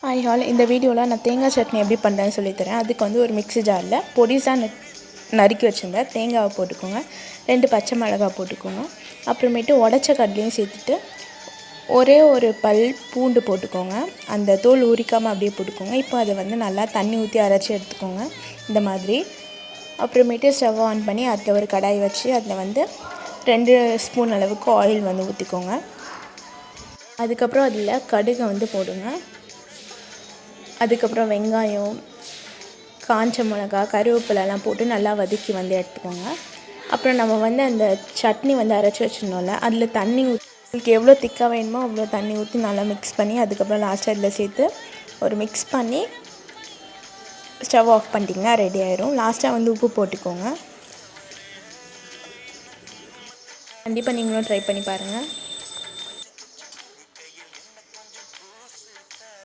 Hi hall இந்த வீடியோவில் நான் தேங்காய் சட்னி எப்படி பண்ணுறேன்னு சொல்லித்தரேன். அதுக்கு வந்து ஒரு மிக்ஸி ஜாரில் பொடிசாக நறுக்கி வச்சுருந்தேன் தேங்காவை போட்டுக்கோங்க, 2 பச்சை மிளகாய் போட்டுக்கோங்க, அப்புறமேட்டு உடச்ச கடலையும் சேர்த்துட்டு ஒரே ஒரு பல் பூண்டு போட்டுக்கோங்க. அந்த தோல் உரிக்காமல் அப்படியே போட்டுக்கோங்க. இப்போ அதை வந்து நல்லா தண்ணி ஊற்றி அரைச்சி எடுத்துக்கோங்க இந்த மாதிரி. அப்புறமேட்டு ஸ்டவ் ஆன் பண்ணி அதில் ஒரு கடாய் வச்சு அதில் வந்து 2 ஸ்பூன் அளவுக்கு ஆயில் வந்து ஊற்றிக்கோங்க. அதுக்கப்புறம் அதில் கடுகை வந்து போடுங்க. அதுக்கப்புறம் வெங்காயம், காஞ்ச மிளகா, கருவேப்பிலெலாம் போட்டு நல்லா வதக்கி வந்து எடுத்துக்கோங்க. அப்புறம் நம்ம வந்து அந்த சட்னி வந்து அரைச்சி வச்சிடணும்ல, அதில் தண்ணி ஊற்றி உங்களுக்கு எவ்வளோ திக்காக வேணுமோ அவ்வளோ தண்ணி ஊற்றி நல்லா மிக்ஸ் பண்ணி அதுக்கப்புறம் லாஸ்ட்டாக இதில் சேர்த்து ஒரு மிக்ஸ் பண்ணி ஸ்டவ் ஆஃப் பண்ணிட்டிங்கன்னா ரெடி ஆயிரும். லாஸ்ட்டாக வந்து உப்பு போட்டுக்கோங்க. கண்டிப்பாக நீங்களும் ட்ரை பண்ணி பாருங்கள்.